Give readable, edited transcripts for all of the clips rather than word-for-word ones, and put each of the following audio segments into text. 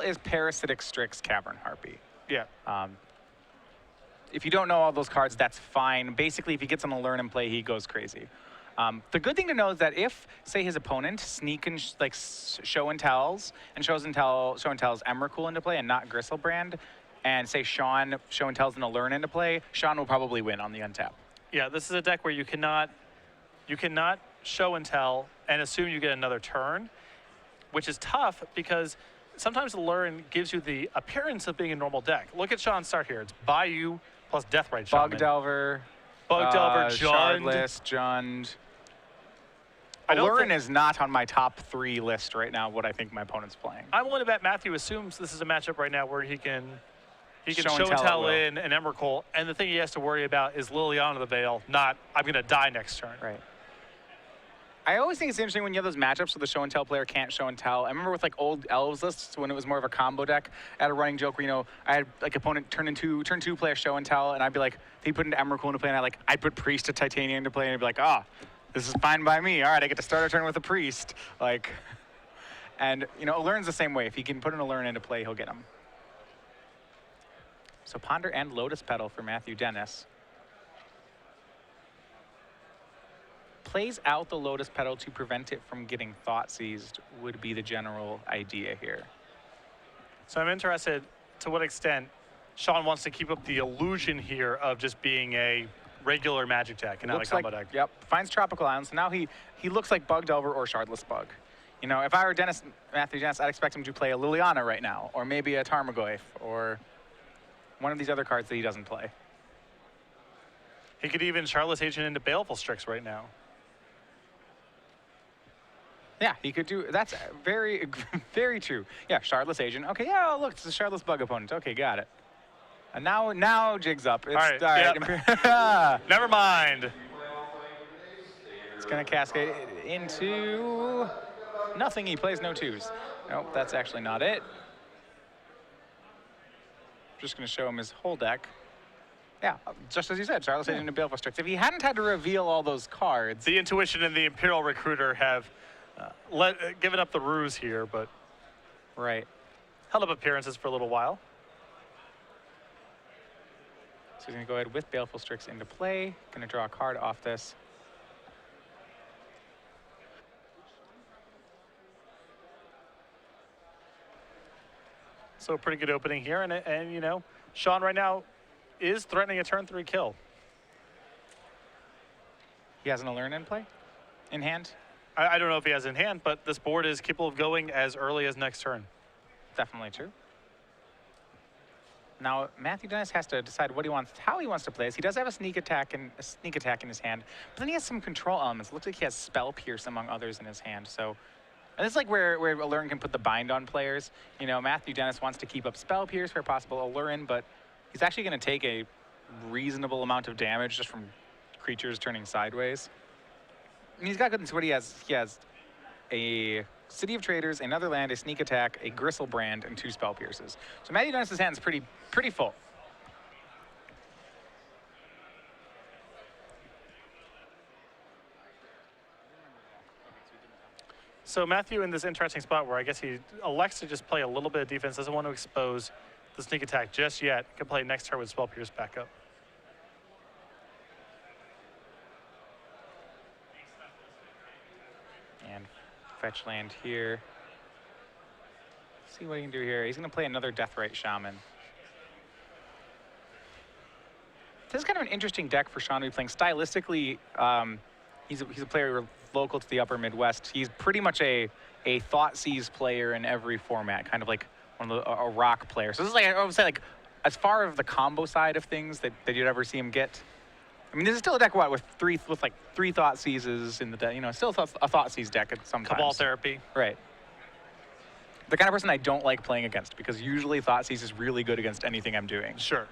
is Parasitic Strix Cavern Harpy. Yeah. If you don't know all those cards, that's fine. Basically, if he gets on a learn and play, he goes crazy. The good thing to know is that if, say, his opponent sneak and show and tells and show and tells Emrakul into play and not Gristlebrand, and say Sean show and tells and a learn into play, Sean will probably win on the untap. Yeah, this is a deck where you cannot show and tell and assume you get another turn, which is tough because sometimes the learn gives you the appearance of being a normal deck. Look at Sean's start here. It's Bayou plus Deathrite Shaman. Bug Delver, Jund. Shardless, Jund. Lurin is not on my top 3 list right now, what I think my opponent's playing. I'm willing to bet Matthew assumes this is a matchup right now where he can show and tell in an Emrakul, and the thing he has to worry about is Liliana the Veil, not I'm going to die next turn. Right. I always think it's interesting when you have those matchups where the show and tell player can't show and tell. I remember with like old Elves lists when it was more of a combo deck. I had a running joke where, I had like opponent turn 2 player show and tell, and I'd be like, if he put into Emrakul into play, and I'd put Priest to Titania into play, and I'd be like, this is fine by me. All right, I get to start a turn with a Priest. And Allurin's the same way. If he can put an Allurin into play, he'll get him. So Ponder and Lotus Petal for Matthew Dennis. Plays out the Lotus Petal to prevent it from getting thought seized would be the general idea here. So I'm interested to what extent Sean wants to keep up the illusion here of just being a regular Magic deck and not a combo deck. Yep, finds Tropical Island. So now he looks like Bug Delver or Shardless Bug. If I were Matthew Dennis, I'd expect him to play a Liliana right now, or maybe a Tarmogoyf, or one of these other cards that he doesn't play. He could even Shardless Agent into Baleful Strix right now. Yeah, he could do. That's very, very true. Yeah, Shardless Agent. Okay, yeah, look, it's a Shardless Bug opponent. Okay, got it. And now Jig's up. It's, all right. Yep. Never mind. It's going to cascade into nothing. He plays no 2s. Nope, that's actually not it. Just going to show him his whole deck. Yeah, just as you said, Shardless Agent and Baleful Strix. If he hadn't had to reveal all those cards. The Intuition and the Imperial Recruiter have given up the ruse here, but right, held up appearances for a little while. So he's going to go ahead with Baleful Strix into play. Going to draw a card off this. So pretty good opening here, and Sean right now is threatening a turn 3 kill. He has an Allurin in play? In hand? I don't know if he has in hand, but this board is capable of going as early as next turn. Definitely true. Now Matthew Dennis has to decide how he wants to play this. He does have a sneak attack in his hand, but then he has some control elements. It looks like he has Spell Pierce among others in his hand. So, and this is like where Allurin can put the bind on players. Matthew Dennis wants to keep up Spell Pierce for a possible Allurin, but he's actually going to take a reasonable amount of damage just from creatures turning sideways. And he's got good things. What he has a City of Traders, another land, a sneak attack, a Gristlebrand, and 2 Spell Pierces. So Matthew Dennis's hand's pretty full. So Matthew in this interesting spot where I guess he elects to just play a little bit of defense, doesn't want to expose the sneak attack just yet. Can play next turn with Spell Pierce back up. And fetch land here. See what he can do here. He's going to play another Deathrite Shaman. This is kind of an interesting deck for Sean to be playing. Stylistically, he's a player local to the upper Midwest. He's pretty much a Thoughtseize player in every format, kind of like a rock player. So this is like, I would say, like, as far as the combo side of things that you'd ever see him get. I mean, this is still a deck with three Thoughtseizes in the deck. Still a Thoughtseize deck at sometimes. Cabal Therapy. Right. The kind of person I don't like playing against, because usually Thoughtseize is really good against anything I'm doing. Sure.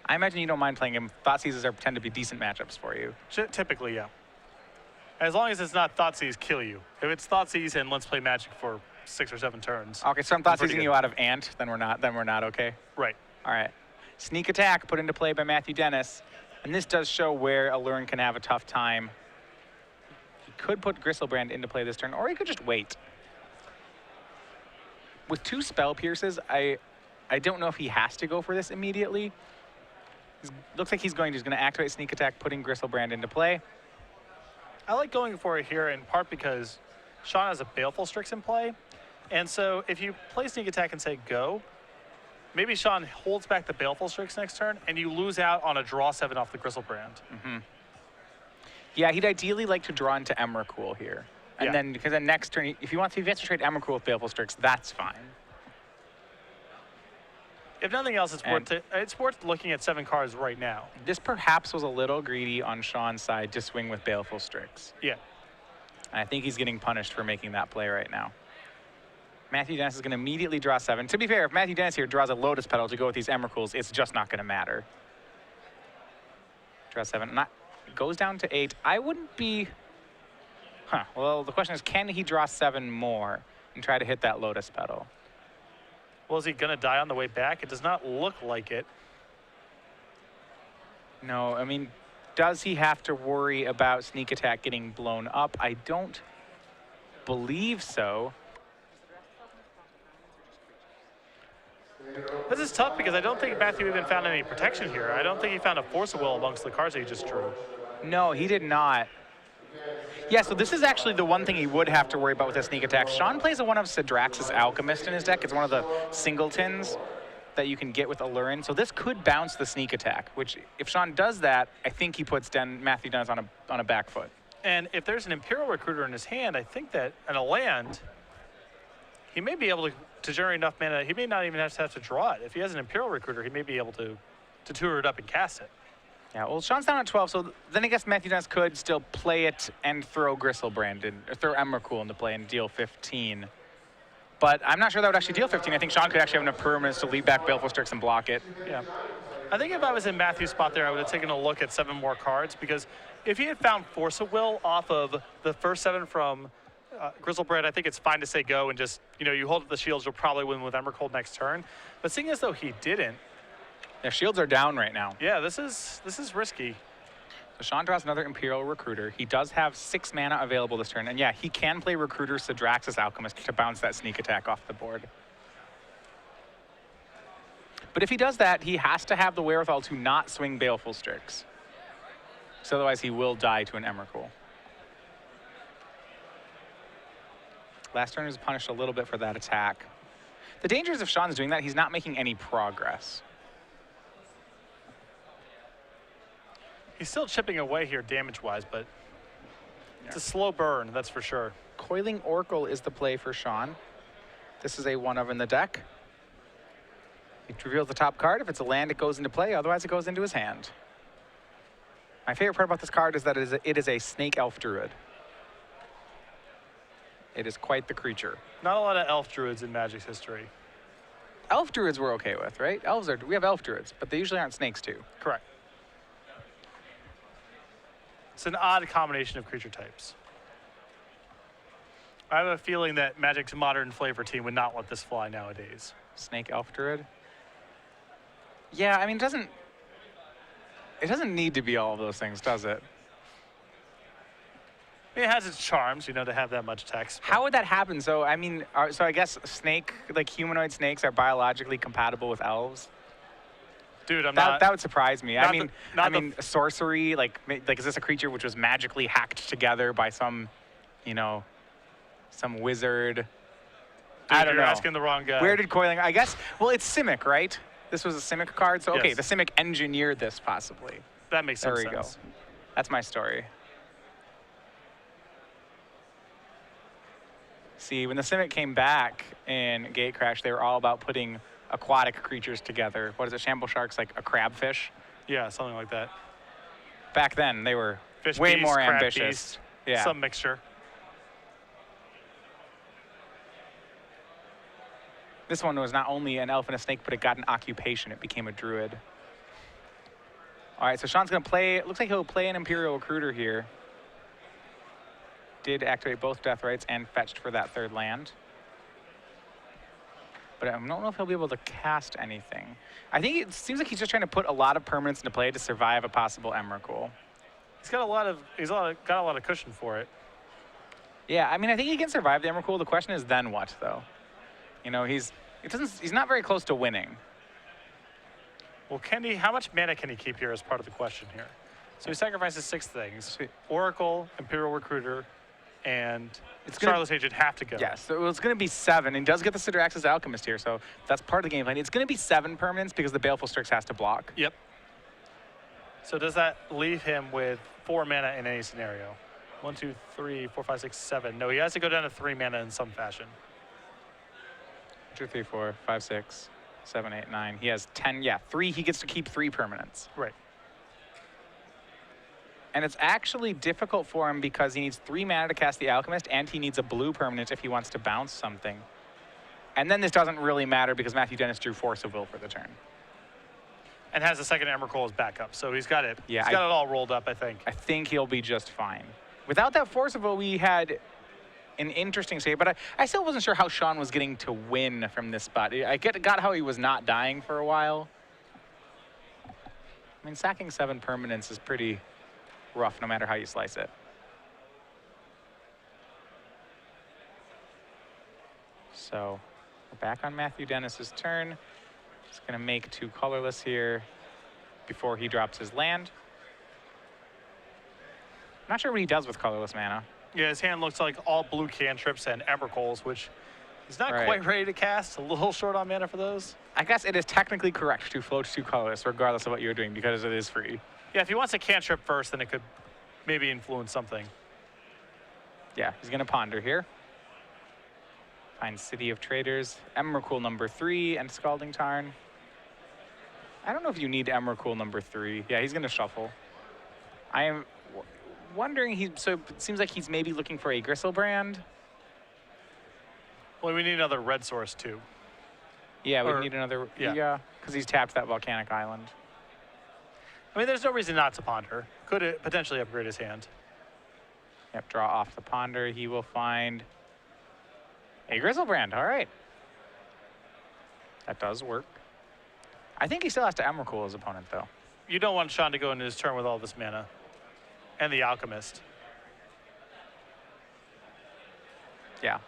I imagine you don't mind playing him. Thoughtseizes tend to be decent matchups for you. Typically, yeah. As long as it's not Thoughtseize kill you. If it's Thoughtseize and let's play Magic for 6 or 7 turns. Okay, so I'm Thoughtseizing you out of Ant, then we're not okay. Right. All right. Sneak attack put into play by Matthew Dennis. And this does show where Allurin can have a tough time. could put Gristlebrand into play this turn, or he could just wait. With 2 Spell Pierces, I don't know if he has to go for this immediately. Looks like he's going to activate Sneak Attack, putting Gristlebrand into play. I like going for it here in part because Sean has a Baleful Strix in play. And so if you play Sneak Attack and say go, maybe Sean holds back the Baleful Strix next turn and you lose out on a draw 7 off the Gristlebrand. Yeah, he'd ideally like to draw into Emrakul here. And then, because then next turn, if he has to trade Emrakul with Baleful Strix, that's fine. If nothing else, it's worth looking at 7 cards right now. This perhaps was a little greedy on Sean's side to swing with Baleful Strix. Yeah. And I think he's getting punished for making that play right now. Matthew Dennis is going to immediately draw 7. To be fair, if Matthew Dennis here draws a Lotus Petal to go with these Emrakuls, it's just not going to matter. Draw 7. Goes down to 8. I wouldn't be... Well, the question is, can he draw 7 more and try to hit that Lotus Petal? Well, is he going to die on the way back? It does not look like it. No, I mean, does he have to worry about Sneak Attack getting blown up? I don't believe so. This is tough because I don't think Matthew even found any protection here. I don't think he found a Force of Will amongst the cards that he just drew. No, he did not. Yeah, so this is actually the one thing he would have to worry about with a Sneak Attack. Sean plays one of Sidrax's Alchemist in his deck. It's one of the singletons that you can get with Allurin. So this could bounce the Sneak Attack, which if Sean does that, I think he puts Matthew Dennis on a back foot. And if there's an Imperial Recruiter in his hand, I think that in a land, he may be able to generate enough mana. He may not even have to draw it. If he has an Imperial Recruiter, he may be able to tour it up and cast it. Yeah, well, Sean's down at 12, so then I guess Matthew Dennis could still play it and throw Gristlebrand in, or throw Emrakul into play and deal 15. But I'm not sure that would actually deal 15. I think Sean could actually have enough permanents to lead back Baleful Strix and block it. Yeah. I think if I was in Matthew's spot there, I would have taken a look at 7 more cards, because if he had found Force of Will off of the first 7 from Gristlebrand, I think it's fine to say go and just, you hold up the shields, you'll probably win with Emrakul next turn. But seeing as though he didn't, their shields are down right now. Yeah, this is risky. So Sean draws another Imperial Recruiter. He does have 6 mana available this turn. And yeah, he can play Recruiter Sidrax's Alchemist to bounce that Sneak Attack off the board. But if he does that, he has to have the wherewithal to not swing Baleful Strix. So otherwise he will die to an Emrakul. Last turn is punished a little bit for that attack. The danger is if Sean's doing that, he's not making any progress. He's still chipping away here damage-wise, but it's a slow burn, that's for sure. Coiling Oracle is the play for Sean. This is a 1-of in the deck. He reveals the top card. If it's a land, it goes into play. Otherwise, it goes into his hand. My favorite part about this card is that it is a Snake Elf Druid. It is quite the creature. Not a lot of Elf Druids in Magic's history. Elf Druids we're okay with, right? We have Elf Druids, but they usually aren't snakes too. Correct. It's an odd combination of creature types. I have a feeling that Magic's modern flavor team would not let this fly nowadays. Snake Elf Druid? Yeah, I mean, it doesn't need to be all of those things, does it? It has its charms, to have that much text. How would that happen? So, I mean, so I guess humanoid snakes are biologically compatible with elves? Dude, that would surprise me. I mean, sorcery, is this a creature which was magically hacked together by some wizard? Dude, I don't know. You're asking the wrong guy. Where did Coiling? I guess. Well, it's Simic, right? This was a Simic card, so okay, yes. The Simic engineered this possibly. That makes sense. There we go. That's my story. See, when the Simic came back in Gatecrash, they were all about putting aquatic creatures together. What is it? Shamble Shark's like a crabfish? Yeah, something like that. Back then, they were Fish way beast, more crab ambitious. Beast, Yeah. some mixture. This one was not only an elf and a snake, but it got an occupation. It became a druid. All right, so Sean's going to play. It looks like he'll play an Imperial Recruiter here. Did activate both Death Rights and fetched for that 3rd land. But I don't know if he'll be able to cast anything. I think it seems like he's just trying to put a lot of permanents into play to survive a possible Emrakul. He's got a lot of cushion for it. Yeah, I mean, I think he can survive the Emrakul. The question is then what, though? You know, he's not very close to winning. Well, how much mana can he keep here is part of the question here. So he sacrifices 6 things. Sweet. Oracle, Imperial Recruiter, and It's gonna- Starless Agent have to go. Yes, so it's going to be 7. And he does get the Sidrax's Alchemist here, so that's part of the game plan. It's going to be 7 permanents because the Baleful Strix has to block. Yep. So does that leave him with 4 mana in any scenario? 1, 2, 3, 4, 5, 6, 7. No, he has to go down to 3 mana in some fashion. 2, 3, 4, 5, 6, 7, 8, 9. He has 10. Yeah, 3. He gets to keep 3 permanents. Right. And it's actually difficult for him because he needs 3 mana to cast the Alchemist, and he needs a blue permanent if he wants to bounce something. And then this doesn't really matter because Matthew Dennis drew Force of Will for the turn. And has a second Emrakul as backup. So he's got it. Yeah, He's got it all rolled up, I think. I think he'll be just fine. Without that Force of Will, we had an interesting save, but I still wasn't sure how Sean was getting to win from this spot. I got how he was not dying for a while. I mean, sacking 7 permanents is pretty rough no matter how you slice it. So we're back on Matthew Dennis's turn. He's going to make 2 colorless here before he drops his land. I'm not sure what he does with colorless mana. Yeah, his hand looks like all blue cantrips and Emrakuls, which he's not Right. quite ready to cast. A little short on mana for those. I guess it is technically correct to float 2 colorless regardless of what you're doing because it is free. Yeah, if he wants a cantrip first, then it could maybe influence something. Yeah, he's going to ponder here. Find City of Traders, Emrakul number 3, and Scalding Tarn. I don't know if you need Emrakul number 3. Yeah, he's going to shuffle. I am wondering, so it seems like he's maybe looking for a Gristlebrand. Well, we need another red source, too. Yeah, we Or- need another, yeah. yeah, because he's tapped that Volcanic Island. I mean, there's no reason not to ponder. Could it potentially upgrade his hand? Yep, draw off the ponder. He will find a Grizzlebrand. All right. That does work. I think he still has to Emrakul his opponent, though. You don't want Sean to go into his turn with all this mana. And the Alchemist. Yeah.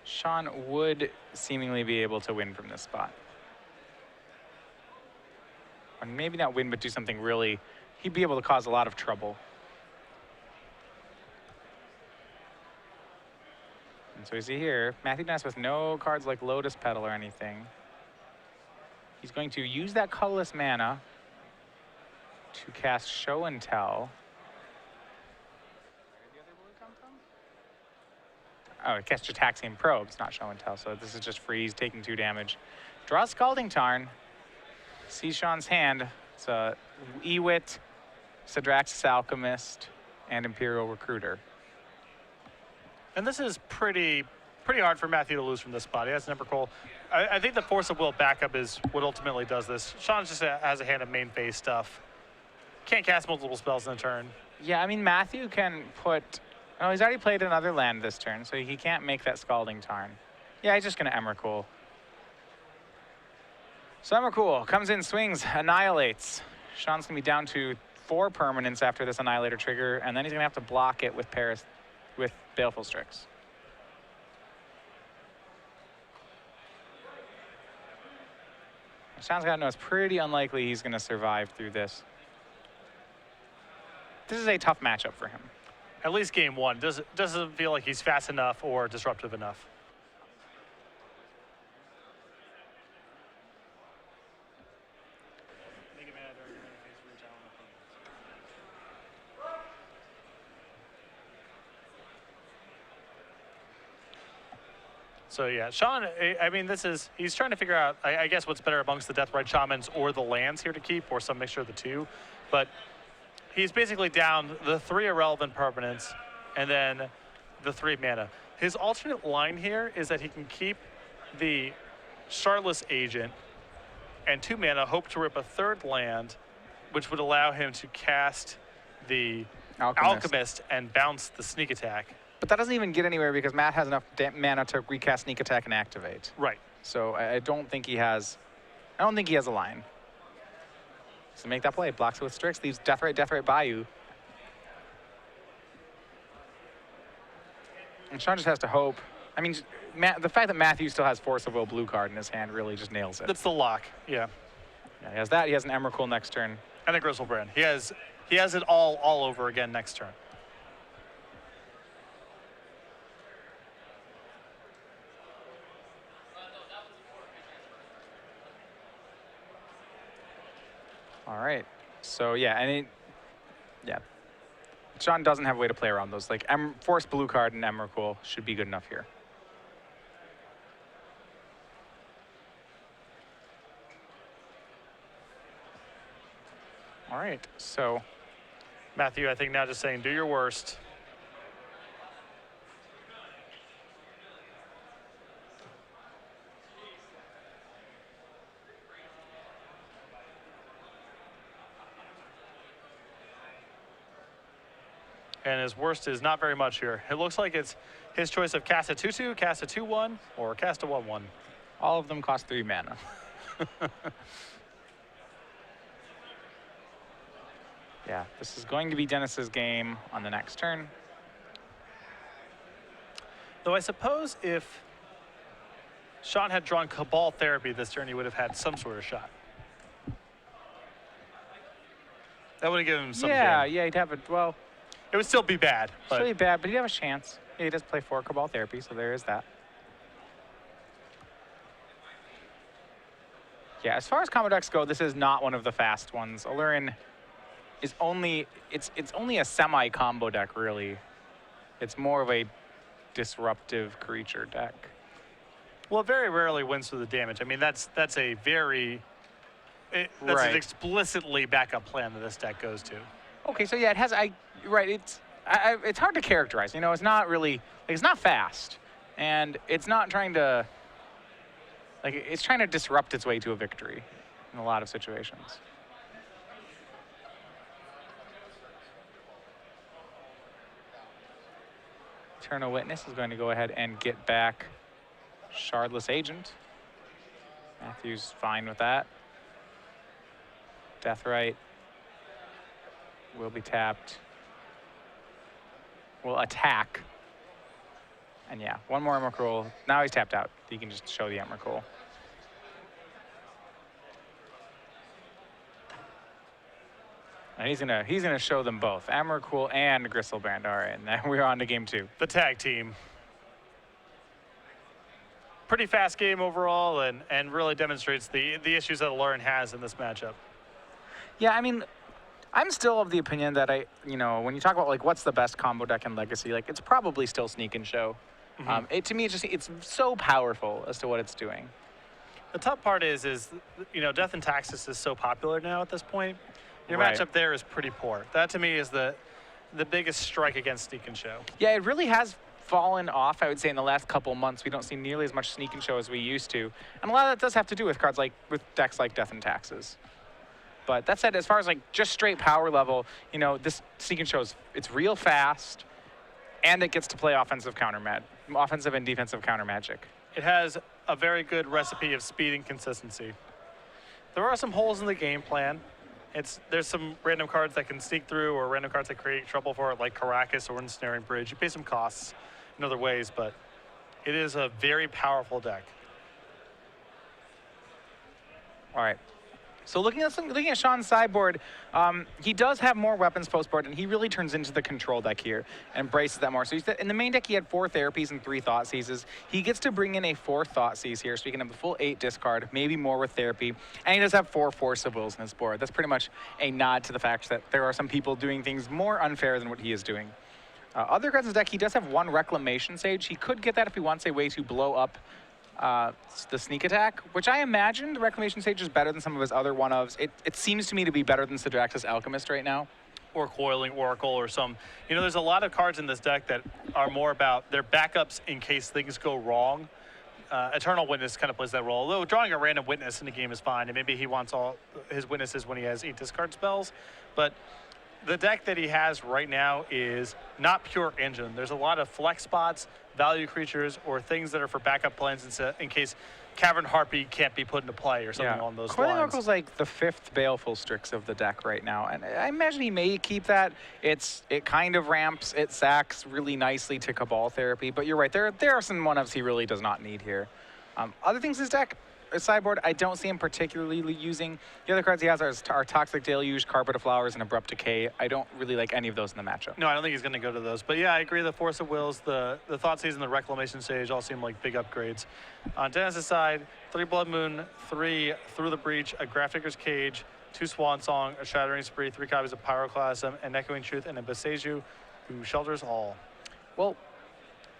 Sean would seemingly be able to win from this spot. Or maybe not win, but do something really... He'd be able to cause a lot of trouble. And so you see here, Matthew Dennis with no cards like Lotus Petal or anything. He's going to use that colorless mana to cast Show and Tell. Oh, it casts Jataxian Probes, not Show and Tell, so this is just free. He's taking 2 damage. Draw Scalding Tarn. See Sean's hand. It's a Ewit, Sidrax's Alchemist, and Imperial Recruiter. And this is pretty hard for Matthew to lose from this spot. He has an Emrakul. I think the Force of Will backup is what ultimately does this. Sean just has a hand of main phase stuff. Can't cast multiple spells in a turn. Yeah, I mean, Matthew can put... Oh, he's already played another land this turn, so he can't make that Scalding Tarn. Yeah, he's just going to Emrakul. So Emrakul comes in, swings, annihilates. Sean's going to be down to 4 permanents after this Annihilator trigger, and then he's going to have to block it with Baleful Strix. Sean's got to know it's pretty unlikely he's going to survive through this. This is a tough matchup for him. At least game 1. Doesn't feel like he's fast enough or disruptive enough. So yeah, Sean, I mean, he's trying to figure out, I guess, what's better amongst the Deathrite Shamans or the lands here to keep, or some mixture of the two. But he's basically down the 3 irrelevant permanents and then the 3 mana. His alternate line here is that he can keep the Starless Agent and 2 mana, hope to rip a 3rd land, which would allow him to cast the Alchemist and bounce the Sneak Attack. But that doesn't even get anywhere because Matt has enough mana to recast Sneak Attack and activate. Right. So I don't think he has a line. So make that play. Blocks it with Strix, leaves Deathrite Bayou. And Sean just has to hope. I mean, the fact that Matthew still has Force of Will blue card in his hand really just nails it. That's the lock. Yeah. Yeah, he has that. He has an Emrakul next turn. And a Griselbrand. He has it all over again next turn. All right. So yeah, yeah. Sean doesn't have a way to play around those. Like Force blue card and Emrakul should be good enough here. All right. So Matthew, I think now just saying, do your worst. And his worst is not very much here. It looks like it's his choice of cast a 2/2, cast a 2/1, or cast a 1/1. all of them cost 3 mana. Yeah, this is going to be Dennis's game on the next turn. Though I suppose if Sean had drawn Cabal Therapy this turn, he would have had some sort of shot. That would have given him some Yeah, game. yeah, he'd have it. Well, It would still be bad. it's But really bad, but he'd have a chance. Yeah, he does play 4 Cabal Therapy, so there is that. Yeah, as far as combo decks go, this is not one of the fast ones. Alurin is only it's only a semi-combo deck, really. It's more of a disruptive creature deck. well, it very rarely wins through the damage. I mean, that's a very that's Right. an explicitly backup plan that this deck goes to. Okay, so yeah, it has right. It's hard to characterize. You know, it's not really like, it's not fast, and it's not trying to it's trying to disrupt its way to a victory in a lot of situations. Eternal Witness is going to go ahead and get back Shardless Agent. Matthew's fine with that. Deathrite will be tapped. Will attack. And yeah, one more Emrakul. Now he's tapped out. He can just show the Emrakul. And he's gonna show them both, Emrakul and Griselbrand. All right, and then we're on to game 2. The tag team. Pretty fast game overall, and really demonstrates the issues that Alurin has in this matchup. Yeah, I mean, I'm still of the opinion that when you talk about like what's the best combo deck in Legacy, like it's probably still Sneak and Show. To me, it's so powerful as to what it's doing. The tough part is Death and Taxes is so popular now at this point. Your Right. matchup there is pretty poor. That to me is the biggest strike against Sneak and Show. Yeah, it really has fallen off, I would say, in the last couple months. We don't see nearly as much Sneak and Show as we used to. And a lot of that does have to do with with decks like Death and Taxes. But that said, as far as like just straight power level, this Sneak and Show it's real fast, and it gets to play offensive and defensive counter magic. It has a very good recipe of speed and consistency. There are some holes in the game plan. There's some random cards that can sneak through, or random cards that create trouble for it, like Caracas or Ensnaring Bridge. You pay some costs in other ways, but it is a very powerful deck. All right. So looking at Sean's sideboard, he does have more weapons postboard, and he really turns into the control deck here and embraces that more. So in the main deck, he had 4 therapies and 3 thought seizes. He gets to bring in a 4th thought seize here, so he can have the full 8 discard, maybe more with therapy. And he does have 4 Force of Wills in his board. That's pretty much a nod to the fact that there are some people doing things more unfair than what he is doing. Other cards in his deck, he does have 1 Reclamation Sage. He could get that if he wants a way to blow up the sneak attack, which I imagine the Reclamation Sage is better than some of his other one-ofs. It seems to me to be better than Sidrax's Alchemist right now. Or Coiling Oracle or some. There's a lot of cards in this deck that are more about their backups in case things go wrong. Eternal Witness kind of plays that role. Although drawing a random witness in the game is fine, and maybe he wants all his witnesses when he has 8 discard spells. But the deck that he has right now is not pure engine. There's a lot of flex spots, value creatures, or things that are for backup plans in case Cavern Harpy can't be put into play or something along those Coiling lines. Oracle's like the 5th Baleful Strix of the deck right now, and I imagine he may keep that. It kind of ramps, it sacks really nicely to Cabal Therapy, but you're right, there are some one-ups he really does not need here. Other things in his deck, sideboard, I don't see him particularly using. The other cards he has are Toxic Deluge, Carpet of Flowers, and Abrupt Decay. I don't really like any of those in the matchup. No, I don't think he's going to go to those. But yeah, I agree. The Force of Wills, the Thoughtseize, and the Reclamation Sage all seem like big upgrades. On Dennis's side, 3 Blood Moon, 3 Through the Breach, a Grafdigger's Cage, 2 Swan Song, a Shattering Spree, 3 copies of Pyroclasm, an Echoing Truth, and a Beseju, who shelters all. Well,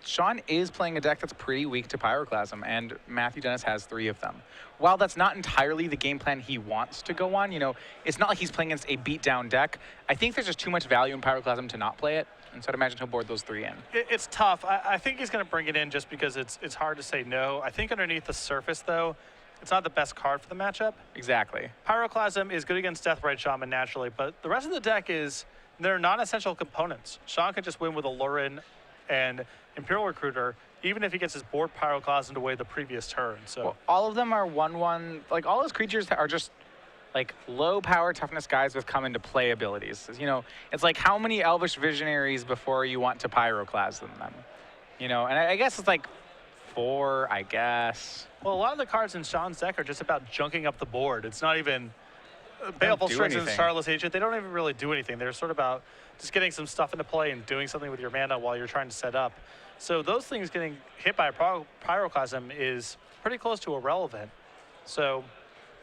Sean is playing a deck that's pretty weak to Pyroclasm, and Matthew Dennis has 3 of them. While that's not entirely the game plan he wants to go on, it's not like he's playing against a beat-down deck. I think there's just too much value in Pyroclasm to not play it, and so I'd imagine he'll board those 3 in. It's tough. I think he's going to bring it in just because it's hard to say no. I think underneath the surface, though, it's not the best card for the matchup. Exactly. Pyroclasm is good against Deathrite Shaman naturally, but the rest of the deck they're non-essential components. Sean can just win with Alurin and Imperial Recruiter, even if he gets his board Pyroclasm away the previous turn. So well, all of them are 1/1. Like all his creatures are just like low power toughness guys with come into play abilities. It's like how many Elvish Visionaries before you want to Pyroclasm them? And I guess it's like 4, I guess. Well, a lot of the cards in Sean's deck are just about junking up the board. It's not even Baleful Strix and Starless Agent. They don't even really do anything. They're sort of about just getting some stuff into play and doing something with your mana while you're trying to set up. So those things getting hit by a Pyroclasm is pretty close to irrelevant. So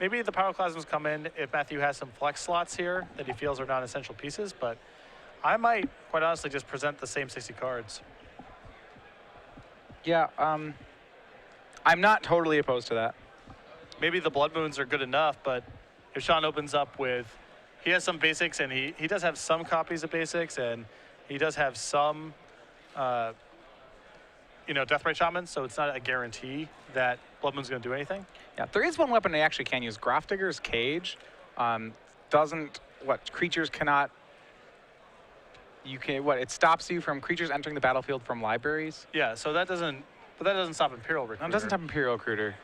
maybe the Pyroclasms come in if Matthew has some flex slots here that he feels are non-essential pieces, but I might, quite honestly, just present the same 60 cards. Yeah, I'm not totally opposed to that. Maybe the Blood Moons are good enough, but if Sean opens up with, he has some basics, and he does have some copies of basics, and he does have some, Deathrite Shaman, so it's not a guarantee that Blood Moon's going to do anything. Yeah, there is one weapon they actually can use. Grafdigger's Cage creatures cannot, it stops you from creatures entering the battlefield from libraries? Yeah, so that doesn't stop Imperial Recruiter. No, it doesn't stop Imperial Recruiter.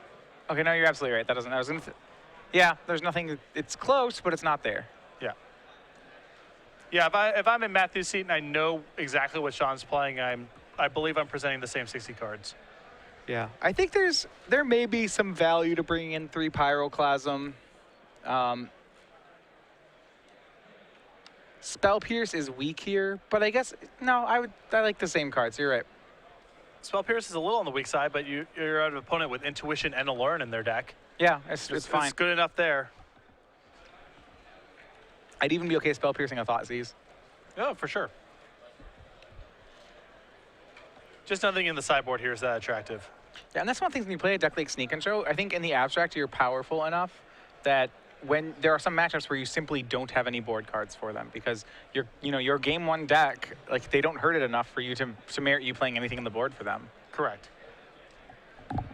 Okay, no, you're absolutely right. That doesn't, yeah, there's nothing, it's close, but it's not there. Yeah. Yeah, if I'm in Matthew's seat and I know exactly what Sean's playing, I believe I'm presenting the same 60 cards. Yeah, I think there may be some value to bringing in 3 Pyroclasm. Spell Pierce is weak here, but I guess no, I like the same cards. You're right. Spell Pierce is a little on the weak side, but you're an opponent with Intuition and Alurin in their deck. Yeah, it's fine. It's good enough there. I'd even be okay Spell Piercing a Thoughtseize. Oh, for sure. Just nothing in the sideboard here is that attractive. Yeah, and that's one thing when you play a deck like Sneak and Show, I think in the abstract you're powerful enough that when there are some matchups where you simply don't have any board cards for them because your game 1 deck, like they don't hurt it enough for you to merit you playing anything on the board for them. Correct. And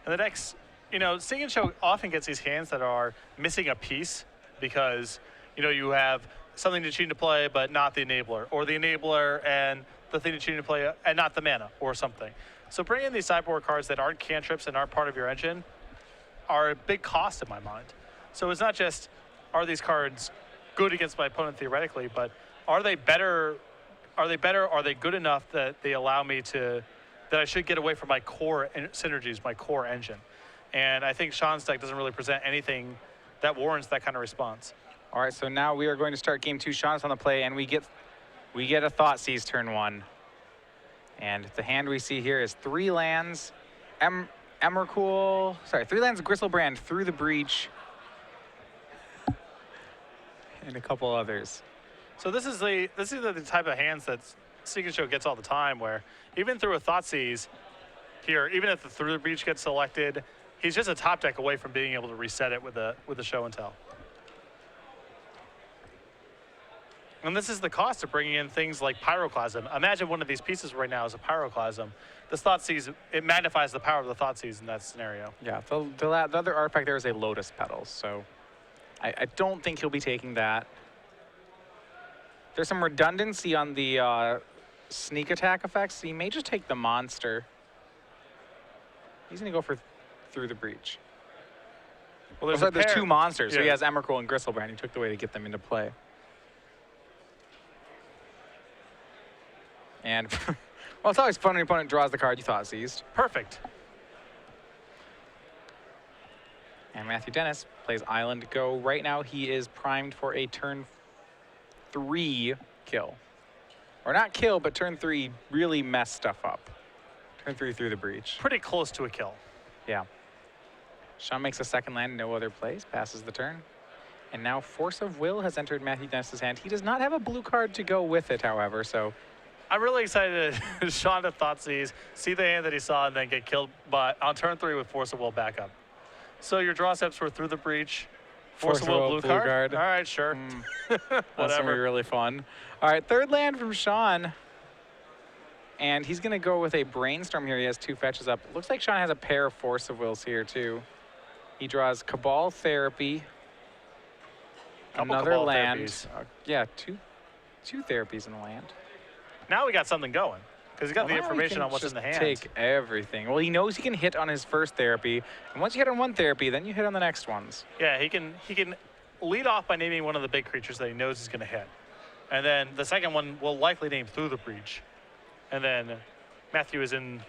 the decks, Sneak and Show often gets these hands that are missing a piece because, you have something to cheat to play but not the enabler, or the enabler and the thing to cheat to play and not the mana or something. So bringing in these sideboard cards that aren't cantrips and aren't part of your engine are a big cost in my mind. So it's not just, are these cards good against my opponent theoretically, but are they better? Are they good enough that they allow me that I should get away from my core synergies, my core engine? And I think Sean's deck doesn't really present anything that warrants that kind of response. All right, so now we are going to start game 2. Sean's on the play, and we get a Thoughtseize turn 1. And the hand we see here is 3 lands, 3 lands, Gristlebrand, Through the Breach, and a couple others. So this is the type of hands that Sneak and Show gets all the time, where even through a Thoughtseize here, even if the Through the Breach gets selected, he's just a top deck away from being able to reset it with a Show and Tell. And this is the cost of bringing in things like Pyroclasm. Imagine one of these pieces right now is a Pyroclasm. This Thoughtseize, it magnifies the power of the Thoughtseize in that scenario. Yeah, the other artifact there is a Lotus Petals, so I don't think he'll be taking that. There's some redundancy on the sneak attack effects, so he may just take the monster. He's going to go for through the breach. Well, There's, there's two monsters, so he Yeah. has Emrakul and Gristlebrand. He took the way to get them into play. And, well, it's always fun when your opponent draws the card you thought seized. Perfect. And Matthew Dennis plays Island Go. Right now, he is primed for a turn 3 kill. Or not kill, but turn 3 really mess stuff up. Turn 3 through the breach. Pretty close to a kill. Yeah. Sean makes a second land, no other plays, passes the turn. And now Force of Will has entered Matthew Dennis's hand. He does not have a blue card to go with it, however, so I'm really excited Sean to Thoughtseize, see the hand that he saw, and then get killed on turn 3 with Force of Will backup. So your draw steps were through the breach. Force of Will, blue card? All right, sure. That's going to be really fun. All right, third land from Sean. And he's going to go with a Brainstorm here. He has 2 fetches up. Looks like Sean has a pair of Force of Wills here, too. He draws Cabal Therapy. Another Cabal land. therapies. Yeah, two therapies in the land. Now we got something going because he's got the Well, now he information can on what's in just the hand. Take everything. Well, he knows he can hit on his first therapy, and once you hit on one therapy, then you hit on the next ones. Yeah, he can lead off by naming one of the big creatures that he knows he's going to hit, and then the second one will likely name through the breach, and then Matthew is in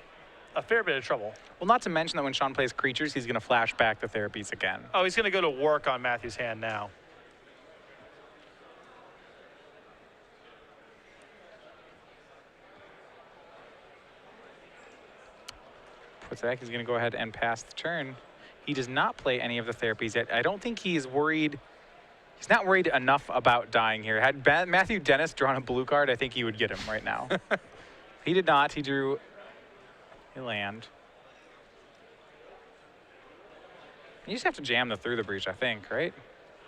a fair bit of trouble. Well, not to mention that when Sean plays creatures, he's going to flash back the therapies again. Oh, he's going to go to work on Matthew's hand now. Puts it back. He's going to go ahead and pass the turn. He does not play any of the therapies yet. I don't think he's worried. He's not worried enough about dying here. Had Matthew Dennis drawn a blue card, I think he would get him right now. He did not. He drew a land. You just have to jam the through the breach, I think, right?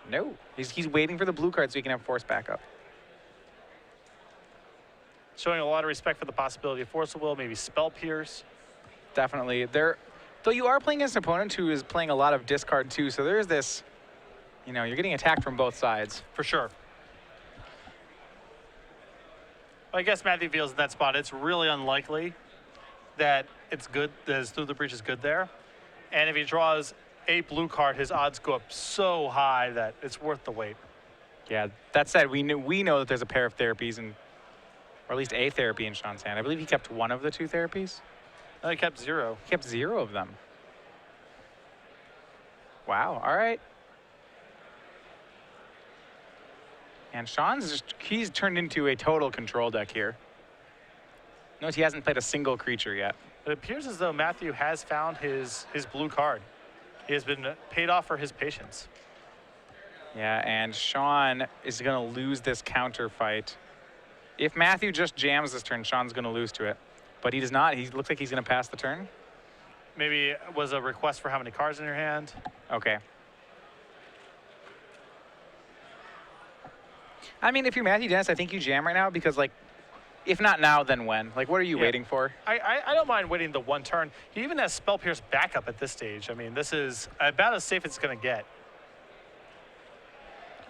No. He's waiting for the blue card so he can have force backup. Showing a lot of respect for the possibility of Force of Will, maybe Spell Pierce. Definitely. Though you are playing against an opponent who is playing a lot of discard too, so there's this, you know, you're getting attacked from both sides. For sure. Well, I guess Matthew feels in that spot. It's really unlikely that it's good, that his through the breach is good there. And if he draws a blue card, his odds go up so high that it's worth the wait. Yeah, that said, we know that there's a pair of therapies, or at least a therapy in Sean's hand. I believe he kept one of the 2 therapies. No, he kept 0. He kept 0 of them. Wow, all right. And he's turned into a total control deck here. Notice he hasn't played a single creature yet. It appears as though Matthew has found his blue card. He has been paid off for his patience. Yeah, and Sean is going to lose this counter fight. If Matthew just jams this turn, Sean's going to lose to it. But he does not. He looks like he's going to pass the turn. Maybe it was a request for how many cards in your hand. Okay. I mean, if you're Matthew Dennis, I think you jam right now because, like, if not now, then when? Like, what are you waiting for? I don't mind waiting the 1 turn. He even has Spell Pierce backup at this stage. I mean, this is about as safe as it's going to get.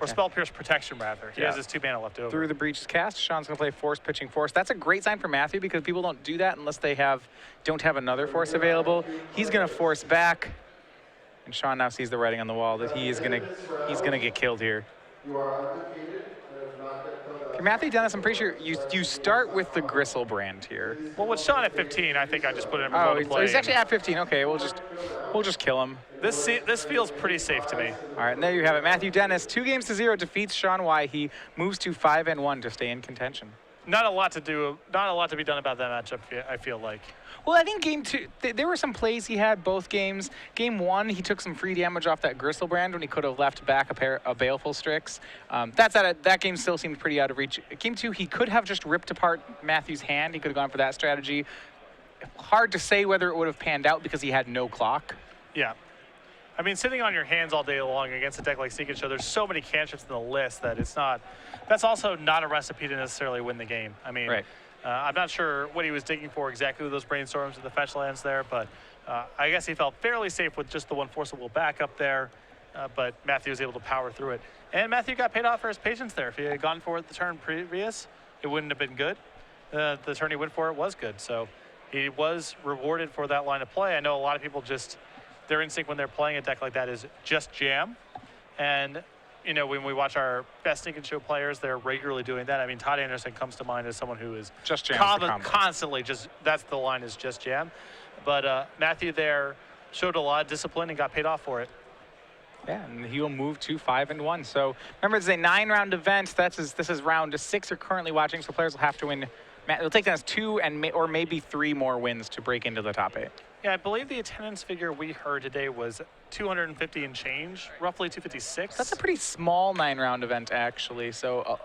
Or Spell Pierce Protection, rather. He has his 2 mana left over. Through the breach is cast. Sean's going to play Force, pitching Force. That's a great sign for Matthew because people don't do that unless they don't have another Force available. He's going to Force back. And Sean now sees the writing on the wall that he's going to get killed here. You are undefeated. If you're Matthew Dennis, I'm pretty sure you start with the Gristlebrand here. Well, with Sean at 15, I think I just put him in Oh, to play. he's actually at 15. Okay, we'll just kill him. This feels pretty safe to me. All right, and there you have it. Matthew Dennis, 2-0 defeats Sean Weihe. He moves to 5-1 to stay in contention. Not a lot to do. Not a lot to be done about that matchup, I feel like. Well, I think game 2, there were some plays he had both games. Game 1, he took some free damage off that Gristlebrand when he could have left back a Baleful Strix. That game still seemed pretty out of reach. Game 2, he could have just ripped apart Matthew's hand. He could have gone for that strategy. Hard to say whether it would have panned out because he had no clock. Yeah. I mean, sitting on your hands all day long against a deck like Seek and Show, there's so many cantrips in the list that that's also not a recipe to necessarily win the game. I mean, Right. I'm not sure what he was digging for exactly with those brainstorms and the fetch lands there, but I guess he felt fairly safe with just the 1 Force of Will back up there, but Matthew was able to power through it. And Matthew got paid off for his patience there. If he had gone for it the turn previous, it wouldn't have been good. The turn he went for it was good, so he was rewarded for that line of play. I know a lot of people just their instinct when they're playing a deck like that is just jam. And you know, when we watch our best Sneak and Show players, they're regularly doing that. I mean, Todd Anderson comes to mind as someone who is just jam constantly just, that's the line, is just jam. But Matthew there showed a lot of discipline and got paid off for it. Yeah, and he will move to 5-1. So remember, it's a 9-round event. This is round 6 you're currently watching, so players will have to win. It'll take them 2 or maybe 3 more wins to break into the top 8. Yeah, I believe the attendance figure we heard today was 250 and change, roughly 256. That's a pretty small 9-round event, actually. So